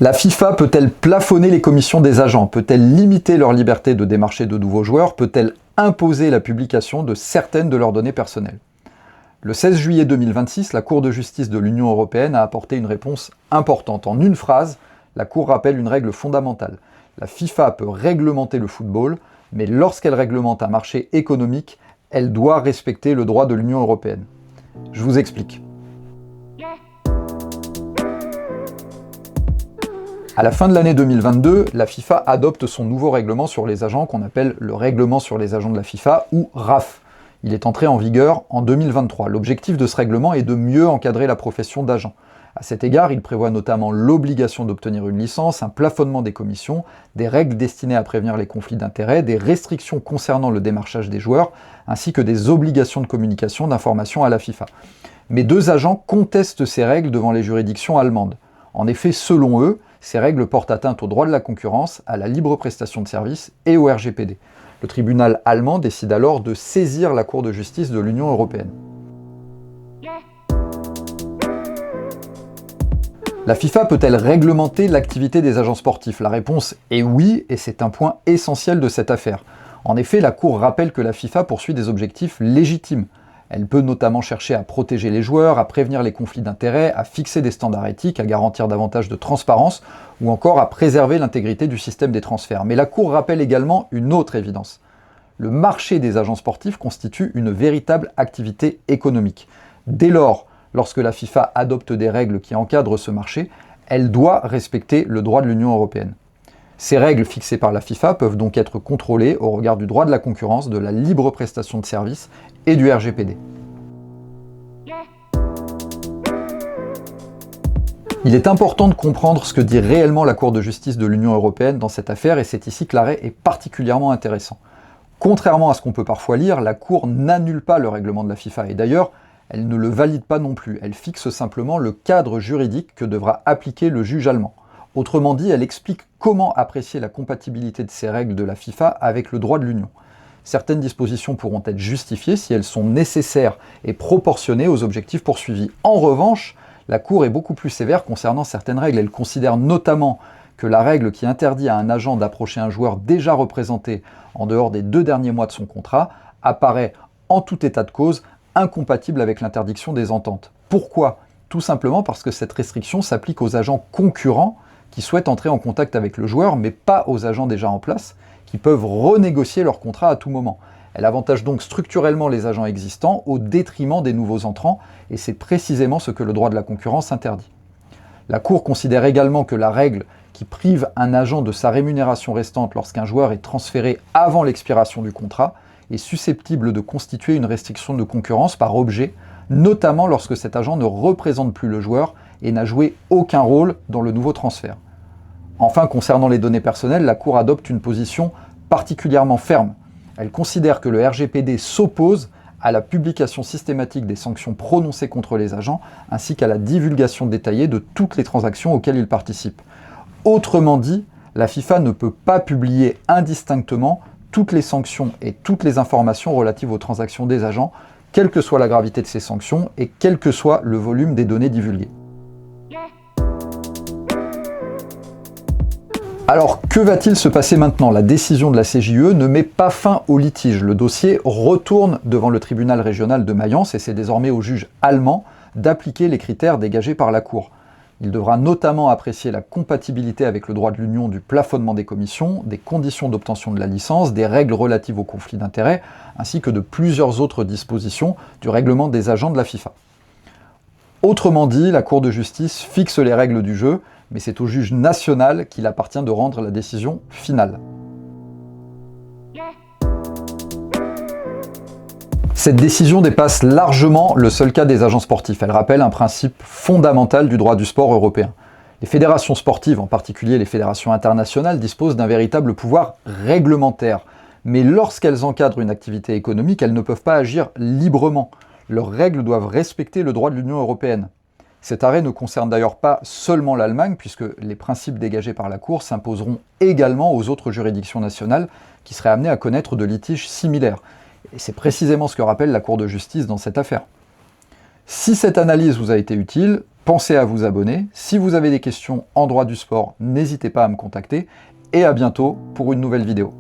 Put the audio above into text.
La FIFA peut-elle plafonner les commissions des agents? Peut-elle limiter leur liberté de démarcher de nouveaux joueurs? Peut-elle imposer la publication de certaines de leurs données personnelles? Le 16 juillet 2026, la Cour de justice de l'Union européenne a apporté une réponse importante. En une phrase, la Cour rappelle une règle fondamentale. La FIFA peut réglementer le football, mais lorsqu'elle réglemente un marché économique, elle doit respecter le droit de l'Union européenne. Je vous explique. À la fin de l'année 2022, la FIFA adopte son nouveau règlement sur les agents qu'on appelle le règlement sur les agents de la FIFA ou RAF. Il est entré en vigueur en 2023. L'objectif de ce règlement est de mieux encadrer la profession d'agent. À cet égard, il prévoit notamment l'obligation d'obtenir une licence, un plafonnement des commissions, des règles destinées à prévenir les conflits d'intérêts, des restrictions concernant le démarchage des joueurs, ainsi que des obligations de communication d'informations à la FIFA. Mais deux agents contestent ces règles devant les juridictions allemandes. En effet, selon eux, ces règles portent atteinte au droit de la concurrence, à la libre prestation de services et au RGPD. Le tribunal allemand décide alors de saisir la Cour de justice de l'Union européenne. La FIFA peut-elle réglementer l'activité des agents sportifs? La réponse est oui, et c'est un point essentiel de cette affaire. En effet, la Cour rappelle que la FIFA poursuit des objectifs légitimes. Elle peut notamment chercher à protéger les joueurs, à prévenir les conflits d'intérêts, à fixer des standards éthiques, à garantir davantage de transparence, ou encore à préserver l'intégrité du système des transferts. Mais la Cour rappelle également une autre évidence. Le marché des agents sportifs constitue une véritable activité économique. Dès lors, lorsque la FIFA adopte des règles qui encadrent ce marché, elle doit respecter le droit de l'Union européenne. Ces règles fixées par la FIFA peuvent donc être contrôlées au regard du droit de la concurrence, de la libre prestation de services et du RGPD. Il est important de comprendre ce que dit réellement la Cour de justice de l'Union européenne dans cette affaire, et c'est ici que l'arrêt est particulièrement intéressant. Contrairement à ce qu'on peut parfois lire, la Cour n'annule pas le règlement de la FIFA, et d'ailleurs, elle ne le valide pas non plus. Elle fixe simplement le cadre juridique que devra appliquer le juge allemand. Autrement dit, elle explique comment apprécier la compatibilité de ces règles de la FIFA avec le droit de l'Union. Certaines dispositions pourront être justifiées si elles sont nécessaires et proportionnées aux objectifs poursuivis. En revanche, la Cour est beaucoup plus sévère concernant certaines règles. Elle considère notamment que la règle qui interdit à un agent d'approcher un joueur déjà représenté en dehors des 2 derniers mois de son contrat apparaît en tout état de cause incompatible avec l'interdiction des ententes. Pourquoi? Tout simplement parce que cette restriction s'applique aux agents concurrents qui souhaitent entrer en contact avec le joueur, mais pas aux agents déjà en place, qui peuvent renégocier leur contrat à tout moment. Elle avantage donc structurellement les agents existants au détriment des nouveaux entrants, et c'est précisément ce que le droit de la concurrence interdit. La Cour considère également que la règle qui prive un agent de sa rémunération restante lorsqu'un joueur est transféré avant l'expiration du contrat est susceptible de constituer une restriction de concurrence par objet, notamment lorsque cet agent ne représente plus le joueur et n'a joué aucun rôle dans le nouveau transfert. Enfin, concernant les données personnelles, la Cour adopte une position particulièrement ferme. Elle considère que le RGPD s'oppose à la publication systématique des sanctions prononcées contre les agents, ainsi qu'à la divulgation détaillée de toutes les transactions auxquelles ils participent. Autrement dit, la FIFA ne peut pas publier indistinctement toutes les sanctions et toutes les informations relatives aux transactions des agents, quelle que soit la gravité de ces sanctions et quel que soit le volume des données divulguées. Alors, que va-t-il se passer maintenant? La décision de la CJUE ne met pas fin au litige. Le dossier retourne devant le tribunal régional de Mayence et c'est désormais au juge allemand d'appliquer les critères dégagés par la Cour. Il devra notamment apprécier la compatibilité avec le droit de l'Union du plafonnement des commissions, des conditions d'obtention de la licence, des règles relatives aux conflits d'intérêts, ainsi que de plusieurs autres dispositions du règlement des agents de la FIFA. Autrement dit, la Cour de justice fixe les règles du jeu, mais c'est au juge national qu'il appartient de rendre la décision finale. Cette décision dépasse largement le seul cas des agents sportifs. Elle rappelle un principe fondamental du droit du sport européen. Les fédérations sportives, en particulier les fédérations internationales, disposent d'un véritable pouvoir réglementaire. Mais lorsqu'elles encadrent une activité économique, elles ne peuvent pas agir librement. Leurs règles doivent respecter le droit de l'Union européenne. Cet arrêt ne concerne d'ailleurs pas seulement l'Allemagne, puisque les principes dégagés par la Cour s'imposeront également aux autres juridictions nationales qui seraient amenées à connaître de litiges similaires. Et c'est précisément ce que rappelle la Cour de justice dans cette affaire. Si cette analyse vous a été utile, pensez à vous abonner. Si vous avez des questions en droit du sport, n'hésitez pas à me contacter. Et à bientôt pour une nouvelle vidéo.